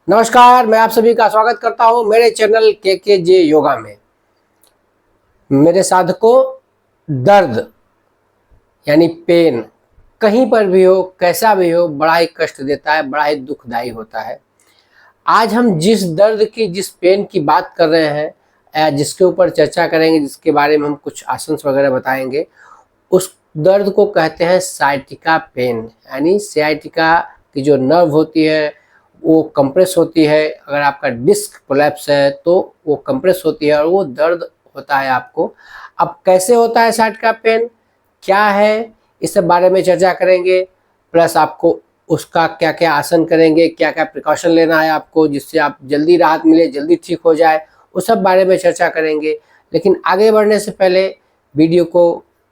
नमस्कार, मैं आप सभी का स्वागत करता हूं मेरे चैनल के योगा में। मेरे साधकों, दर्द यानी पेन कहीं पर भी हो, कैसा भी हो, बड़ा ही कष्ट देता है, बड़ा ही दुखदाई होता है। आज हम जिस दर्द की, जिस पेन की बात कर रहे हैं या जिसके ऊपर चर्चा करेंगे, जिसके बारे में हम कुछ आसन वगैरह बताएंगे, उस दर्द को कहते हैं साइटिका पेन। यानी साइटिका की जो नर्व होती है वो कंप्रेस होती है। अगर आपका डिस्क कोलैप्स है तो वो कंप्रेस होती है और वो दर्द होता है आपको। अब कैसे होता है साइटिका पेन, क्या है, इस सब बारे में चर्चा करेंगे। प्लस आपको उसका क्या क्या आसन करेंगे, क्या क्या प्रिकॉशन लेना है आपको, जिससे आप जल्दी राहत मिले, जल्दी ठीक हो जाए, उस सब बारे में चर्चा करेंगे। लेकिन आगे बढ़ने से पहले वीडियो को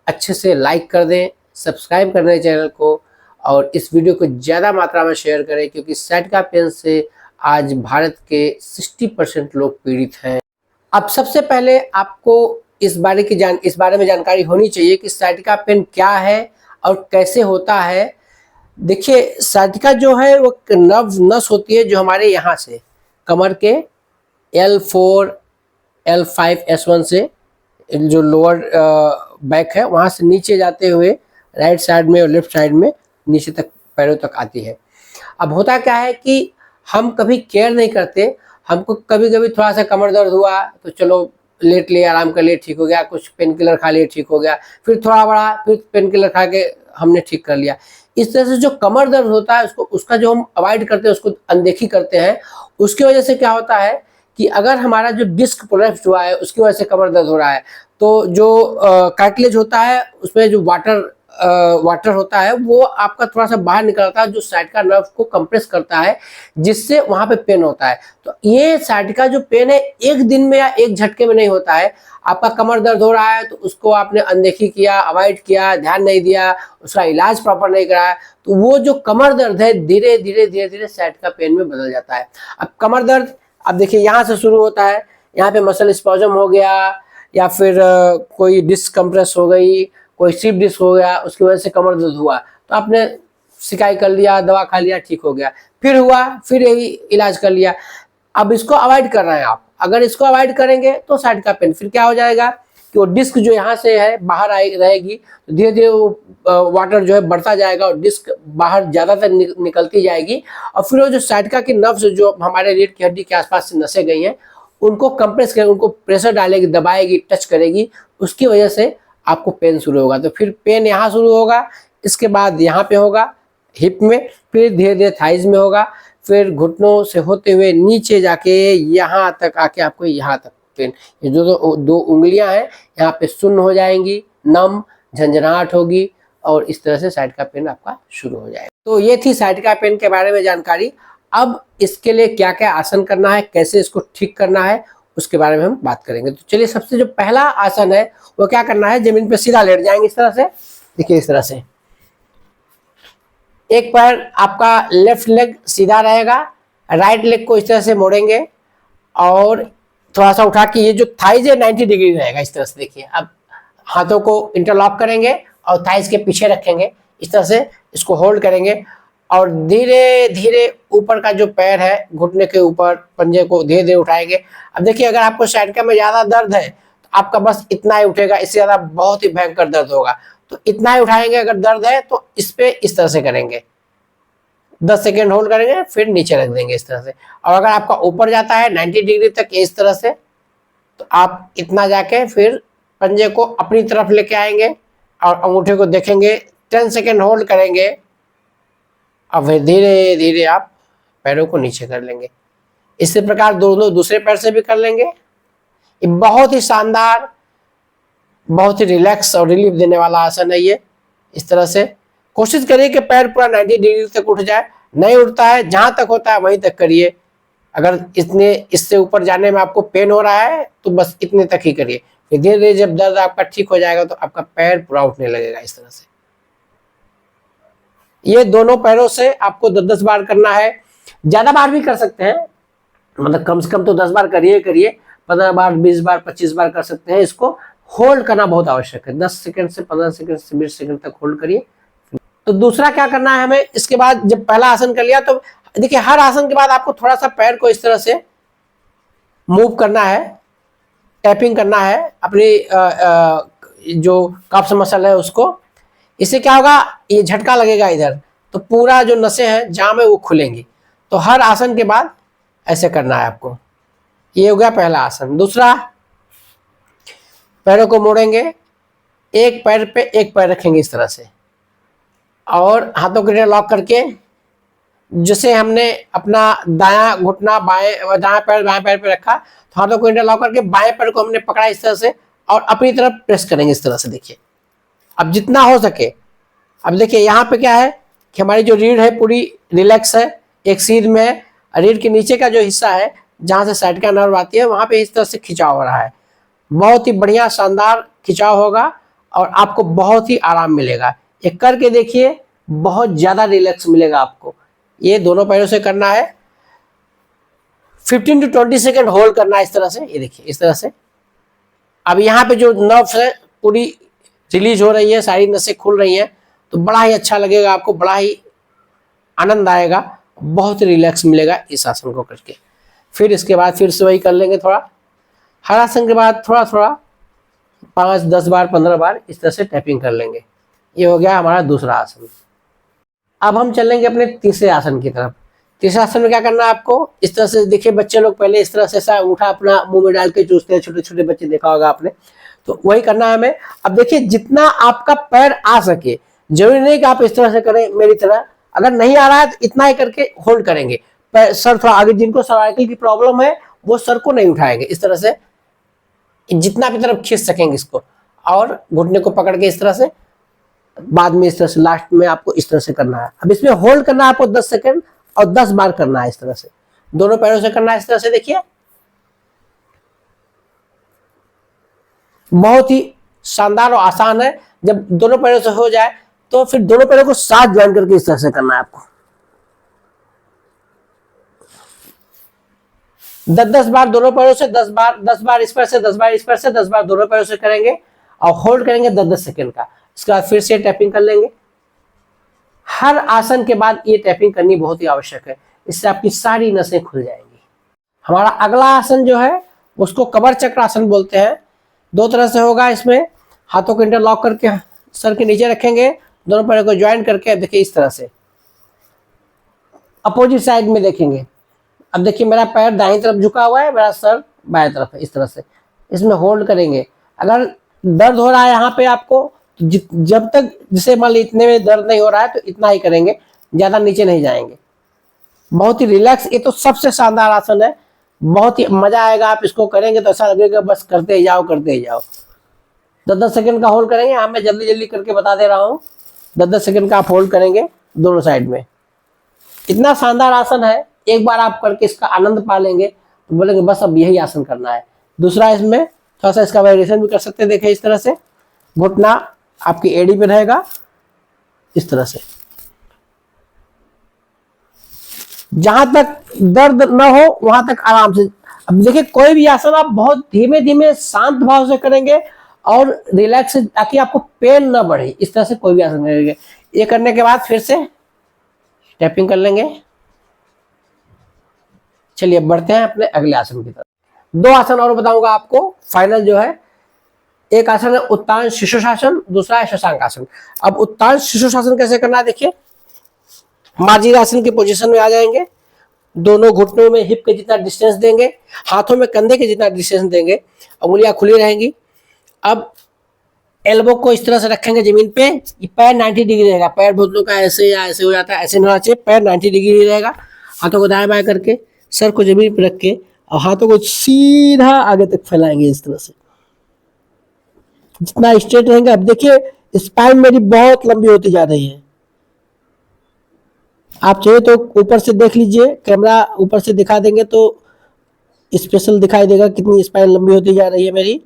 अच्छे से लाइक कर दें, सब्सक्राइब कर दें चैनल को, और इस वीडियो को ज़्यादा मात्रा में शेयर करें, क्योंकि साइटिका पेन से आज भारत के 60% लोग पीड़ित हैं। अब सबसे पहले आपको इस बारे में जानकारी होनी चाहिए कि साइटिका पेन क्या है और कैसे होता है। देखिए, साइटिका जो है वो नर्व नस होती है जो हमारे यहाँ से कमर के L4 L5 S1 से जो लोअर बैक है वहाँ से नीचे जाते हुए राइट साइड में और लेफ्ट साइड में नीचे तक पैरों तक आती है। अब होता क्या है कि हम कभी केयर नहीं करते। हमको कभी कभी थोड़ा सा कमर दर्द हुआ तो चलो लेट लिए, आराम कर लिए, ठीक हो गया, कुछ पेन किलर खा लिए, ठीक हो गया, फिर थोड़ा बड़ा, फिर पेन किलर खा के हमने ठीक कर लिया। इस तरह से जो कमर दर्द होता है उसका जो हम अवॉइड करते हैं, उसको अनदेखी करते हैं, उसकी वजह से क्या होता है कि अगर हमारा जो डिस्क प्रोलैप्स हुआ है उसकी वजह से कमर दर्द हो रहा है, तो जो कार्टिलेज होता है उसमें जो वाटर होता है वो आपका थोड़ा सा बाहर निकलता है, जो साइटिका नर्व को कंप्रेस करता है, जिससे वहां पे पेन होता है। तो ये साइटिका जो पेन है एक दिन में या एक झटके में नहीं होता है। आपका कमर दर्द हो रहा है तो उसको आपने अनदेखी किया, अवॉइड किया, ध्यान नहीं दिया, उसका इलाज प्रॉपर नहीं कराया, तो वो जो कमर दर्द है धीरे धीरे साइटिका पेन में बदल जाता है। अब कमर दर्द, अब देखिए यहाँ से शुरू होता है, यहाँ पे मसल स्पॉजम हो गया, या फिर कोई डिस्क कंप्रेस हो गई, कोई स्लिप डिस्क हो गया, उसकी वजह से कमर दर्द हुआ, तो आपने सिकाई कर लिया, दवा खा लिया, ठीक हो गया, फिर हुआ, फिर यही इलाज कर लिया। अब इसको अवॉइड कर रहे हैं आप। अगर इसको अवॉइड करेंगे तो साइटिका पेन फिर क्या हो जाएगा कि वो डिस्क जो यहाँ से है बाहर रहेगी, तो धीरे धीरे वो वाटर जो है बढ़ता जाएगा और डिस्क बाहर ज़्यादातर निकलती जाएगी, और फिर वो जो साइटिका की नर्व्स जो हमारे रीढ़ की हड्डी के आसपास से नसें गई हैं उनको कंप्रेस करेगी, उनको प्रेशर डालेगी, दबाएगी, टच करेगी, उसकी वजह से आपको पेन शुरू होगा। तो फिर पेन यहाँ शुरू होगा, इसके बाद यहाँ पे होगा हिप में, फिर धीरे धीरे थाइज में होगा, फिर घुटनों से होते हुए नीचे जाके यहाँ तक आके आपको यहाँ तक पेन, ये जो दो उंगलियां हैं यहाँ पे सुन्न हो जाएंगी, नम, झंझनाहट होगी, और इस तरह से साइटिका पेन आपका शुरू हो जाएगा। तो ये थी साइटिका पेन के बारे में जानकारी। अब इसके लिए क्या क्या आसन करना है, कैसे इसको ठीक करना है, उसके बारे में हम बात करेंगे। तो चलिए, सबसे जो पहला आसन है वो क्या करना है, जमीन पे सीधा लेट जाएंगे इस तरह से। देखिए इस तरह से एक पैर आपका लेफ्ट लेग सीधा रहेगा, राइट लेग को इस तरह से मोड़ेंगे और थोड़ा सा उठा के ये जो थाइज है 90 डिग्री रहेगा इस तरह से। देखिए, अब हाथों को इंटरलॉक करेंगे और थाइज के पीछे रखेंगे, इस तरह से इसको होल्ड करेंगे और धीरे धीरे ऊपर का जो पैर है घुटने के ऊपर पंजे को धीरे धीरे उठाएंगे। अब देखिए, अगर आपको साइटिका में ज्यादा दर्द है तो आपका बस इतना ही उठेगा, इससे ज्यादा बहुत ही भयंकर दर्द होगा, तो इतना ही उठाएंगे। अगर दर्द है तो इस पे इस तरह से करेंगे, 10 सेकेंड होल्ड करेंगे, फिर नीचे रख देंगे इस तरह से। और अगर आपका ऊपर जाता है 90 डिग्री तक इस तरह से, तो आप इतना जाके फिर पंजे को अपनी तरफ लेके आएंगे और अंगूठे को देखेंगे, 10 सेकेंड होल्ड करेंगे, अब धीरे धीरे आप पैरों को नीचे कर लेंगे। इसी प्रकार दोनों दूसरे पैर से भी कर लेंगे। ये बहुत ही शानदार, बहुत ही रिलैक्स और रिलीफ देने वाला आसन है ये। इस तरह से कोशिश करिए कि पैर पूरा 90 डिग्री तक उठ जाए। नहीं उठता है, जहां तक होता है वहीं तक करिए। अगर इससे ऊपर जाने में आपको पेन हो रहा है तो बस इतने तक ही करिए। फिर धीरे धीरे जब दर्द आपका ठीक हो जाएगा तो आपका पैर पूरा उठने लगेगा इस तरह से। ये दोनों पैरों से आपको 10-10 बार करना है, ज्यादा बार भी कर सकते हैं, मतलब कम से कम तो 10 बार करिए, 15 बार, 20 बार, 25 बार कर सकते हैं। इसको होल्ड करना बहुत आवश्यक है, 10 सेकंड से 15 सेकंड से 20 सेकंड तक होल्ड करिए। तो दूसरा क्या करना है हमें, इसके बाद जब पहला आसन कर लिया तो देखिए हर आसन के बाद आपको थोड़ा सा पैर को इस तरह से मूव करना है, टैपिंग करना है अपनी जो कफ मसल है उसको। इससे क्या होगा, ये झटका लगेगा इधर तो पूरा जो नसें हैं जाम है वो खुलेंगी। तो हर आसन के बाद ऐसे करना है आपको। ये हो गया पहला आसन। दूसरा, पैरों को मोड़ेंगे, एक पैर पे एक पैर रखेंगे इस तरह से और हाथों को लॉक करके, जैसे हमने अपना दायां घुटना दायां पैर बाएं पैर पे रखा, तो हाथों को लॉक करके बाएं पैर को हमने पकड़ा इस तरह से और अपनी तरफ प्रेस करेंगे इस तरह से। देखिए अब जितना हो सके। अब देखिए यहाँ पे क्या है कि हमारी जो रीढ़ है पूरी रिलैक्स है, एक सीध में है। रीढ़ के नीचे का जो हिस्सा है जहाँ से साइड का नर्व आती है वहाँ पे इस तरह से खिंचाव हो रहा है। बहुत ही बढ़िया शानदार खिंचाव होगा और आपको बहुत ही आराम मिलेगा। ये करके देखिए, बहुत ज़्यादा रिलैक्स मिलेगा आपको। ये दोनों पैरों से करना है, 15 to 20 सेकेंड होल्ड करना है इस तरह से। ये देखिए इस तरह से। अब यहाँ पे जो नर्व्स है पूरी रिलीज हो रही है, सारी नसें खुल रही हैं, तो बड़ा ही अच्छा लगेगा आपको, बड़ा ही आनंद आएगा, बहुत रिलैक्स मिलेगा इस आसन को करके। फिर इसके बाद फिर से वही कर लेंगे थोड़ा। हर आसन के बाद थोड़ा थोड़ा 5, 10 बार 15 बार इस तरह से टैपिंग कर लेंगे। ये हो गया हमारा दूसरा आसन। अब हम चलेंगे अपने तीसरे आसन की तरफ। तीसरे आसन में क्या करना है आपको, इस तरह से देखिए बच्चे लोग पहले इस तरह से ऐसा अंगूठा अपना मुंह में डाल के चूसते हैं, छोटे छोटे बच्चे देखा होगा आपने, तो वही करना है हमें। अब देखिए जितना आपका पैर आ सके, जरूरी नहीं कि आप इस तरह से करें मेरी तरह, अगर नहीं आ रहा है तो इतना ही करके होल्ड करेंगे। सर थोड़ा आगे, जिनको सर्वाइकल की प्रॉब्लम है वो सर को नहीं उठाएंगे, इस तरह से जितना भी तरफ खींच सकेंगे इसको, और घुटने को पकड़ के इस तरह से, बाद में इस तरह से लास्ट में आपको इस तरह से करना है। अब इसमें होल्ड करना है आपको 10 सेकेंड और 10 बार करना है इस तरह से, दोनों पैरों से करना है इस तरह से। देखिए बहुत ही शानदार और आसान है। जब दोनों पैरों से हो जाए तो फिर दोनों पैरों को साथ ज्वाइन करके इस तरह से करना है आपको। 10-10 बार दोनों पैरों से, 10 बार इस पैर से, 10 बार इस पैर से, 10 बार दोनों पैरों से करेंगे और होल्ड करेंगे 10-10 सेकेंड का। इसके बाद फिर से टैपिंग कर लेंगे। हर आसन के बाद ये टैपिंग करनी बहुत ही आवश्यक है, इससे आपकी सारी नसें खुल जाएंगी। हमारा अगला आसन जो है उसको कबर चक्र आसन बोलते हैं। 2 तरह से होगा। इसमें हाथों को इंटरलॉक करके सर के नीचे रखेंगे, दोनों पैरों को ज्वाइन करके देखिए इस तरह से अपोजिट साइड में देखेंगे। अब देखिए मेरा पैर दाईं तरफ झुका हुआ है, मेरा सर बाएं तरफ है, इस तरह से इसमें होल्ड करेंगे। अगर दर्द हो रहा है यहाँ पे आपको, तो जब तक, जिसे मान ली इतने में दर्द नहीं हो रहा है तो इतना ही करेंगे, ज्यादा नीचे नहीं जाएंगे। बहुत ही रिलैक्स, ये तो सबसे शानदार आसन है, बहुत ही मजा आएगा। आप इसको करेंगे तो ऐसा लगेगा बस करते ही जाओ करते ही जाओ। 10-10 सेकंड का होल्ड करेंगे। हाँ मैं जल्दी जल्दी करके बता दे रहा हूँ। 10-10 सेकंड का आप होल्ड करेंगे दोनों साइड में। इतना शानदार आसन है, एक बार आप करके इसका आनंद पा लेंगे तो बोलेंगे बस अब यही आसन करना है। दूसरा, इसमें थोड़ा सा इसका वेरिएशन भी कर सकते हैं। देखिए इस तरह से घुटना आपकी एड़ी पे रहेगा, इस तरह से, जहां तक दर्द ना हो वहां तक आराम से। अब देखिए कोई भी आसन आप बहुत धीमे धीमे शांत भाव से करेंगे और रिलैक्स, ताकि आपको पेन ना बढ़े, इस तरह से कोई भी आसन करेंगे। ये करने के बाद फिर से टैपिंग कर लेंगे। चलिए बढ़ते हैं अपने अगले आसन की तरफ। 2 आसन और बताऊंगा आपको, फाइनल जो है। एक आसन है उत्तान शीर्षासन, दूसरा है शशांक आसन। अब उत्तान शीर्षासन कैसे करना है देखिए। मार्जिन आसन की पोजीशन में आ जाएंगे, दोनों घुटनों में हिप के जितना डिस्टेंस देंगे, हाथों में कंधे के जितना डिस्टेंस देंगे, उंगलियां खुली रहेंगी। अब एल्बो को इस तरह से रखेंगे जमीन पे, पैर 90 डिग्री रहेगा। पैर बहुत लोग का ऐसे या ऐसे हो जाता है, ऐसे नहीं होना चाहिए, पैर 90 डिग्री रहेगा। हाथों को दाएं बाएं करके सर को जमीन पे रख के और हाथों को सीधा आगे तक फैलाएंगे इस तरह से, जितना स्ट्रेट रहेंगे। अब देखिए स्पाइन मेरी बहुत लंबी होती जा रही है, आप चाहिए तो ऊपर से देख लीजिए, कैमरा ऊपर से दिखा देंगे तो स्पेशल दिखाई देगा कितनी स्पाइन लंबी होती जा रही है मेरी।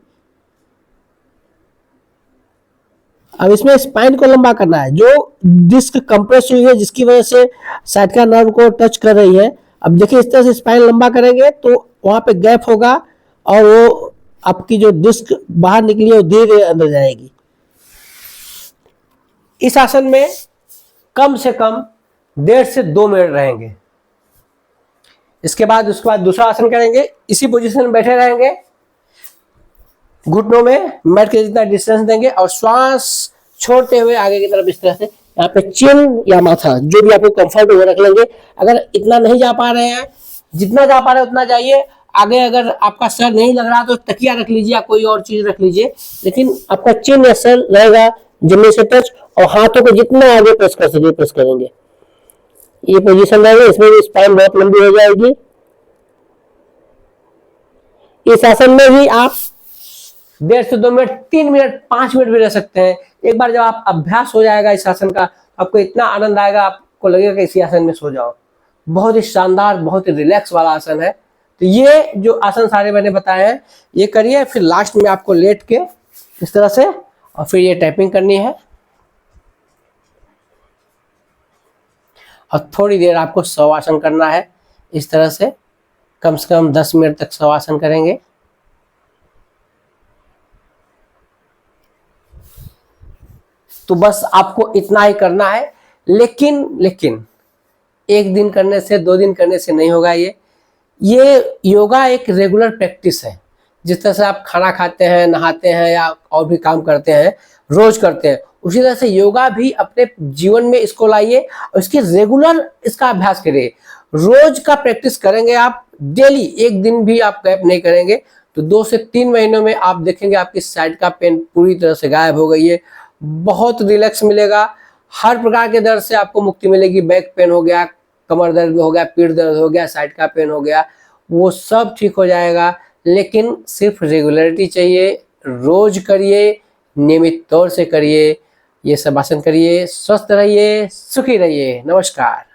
अब इसमें स्पाइन को लंबा करना है, जो डिस्क कंप्रेस हुई है जिसकी वजह से साइड का नर्व को टच कर रही है। अब देखिए इस तरह से स्पाइन लंबा करेंगे तो वहां पे गैप होगा और वो आपकी जो डिस्क बाहर निकली है वो धीरे धीरे अंदर जाएगी। इस आसन में कम से कम 1.5 से 2 मिनट रहेंगे। उसके बाद दूसरा आसन करेंगे। इसी पोजीशन में बैठे रहेंगे, घुटनों में मैट के जितना डिस्टेंस देंगे और श्वास छोड़ते हुए आगे की तरफ इस तरह से यहाँ पे चिन या माथा जो भी आपको कंफर्ट हो रख लेंगे। अगर इतना नहीं जा पा रहे हैं, जितना जा पा रहे हैं उतना जाइए। आगे अगर आपका सर नहीं लग रहा तो तकिया रख लीजिए या कोई और चीज रख लीजिए, लेकिन आपका चिन या सर रहेगा जमीन से टच, और हाथों को जितना आगे प्रेस कर सके प्रेस करेंगे। ये पोजीशन रहेगा, इसमें भी स्पाइन बहुत लंबी हो जाएगी। इस आसन में भी आप 1.5 से 2 मिनट, 3 मिनट, 5 मिनट भी रह सकते हैं। एक बार जब आप अभ्यास हो जाएगा इस आसन का, आपको इतना आनंद आएगा, आपको लगेगा कि इसी आसन में सो जाओ। बहुत ही शानदार, बहुत ही रिलैक्स वाला आसन है। तो ये जो आसन सारे मैंने बताए हैं ये करिए, फिर लास्ट में आपको लेट के इस तरह से और फिर ये टैपिंग करनी है और थोड़ी देर आपको शवासन करना है। इस तरह से कम 10 मिनट तक शवासन करेंगे। तो बस आपको इतना ही करना है। लेकिन 1 दिन करने से, 2 दिन करने से नहीं होगा। ये योगा एक रेगुलर प्रैक्टिस है। जिस तरह से आप खाना खाते हैं, नहाते हैं या और भी काम करते हैं, रोज करते हैं, उसी तरह से योगा भी अपने जीवन में इसको लाइए और इसकी रेगुलर इसका अभ्यास करिए। रोज का प्रैक्टिस करेंगे आप, डेली, 1 दिन भी आप गैप नहीं करेंगे तो 2 से 3 महीनों में आप देखेंगे आपकी साइड का पेन पूरी तरह से गायब हो गई है। बहुत रिलैक्स मिलेगा, हर प्रकार के दर्द से आपको मुक्ति मिलेगी। बैक पेन हो गया, कमर दर्द हो गया, पीठ दर्द हो गया, साइड का पेन हो गया, वो सब ठीक हो जाएगा। लेकिन सिर्फ रेगुलरिटी चाहिए, रोज करिए, नियमित तौर से करिए, ये सब आसन करिए। स्वस्थ रहिए, सुखी रहिए। नमस्कार।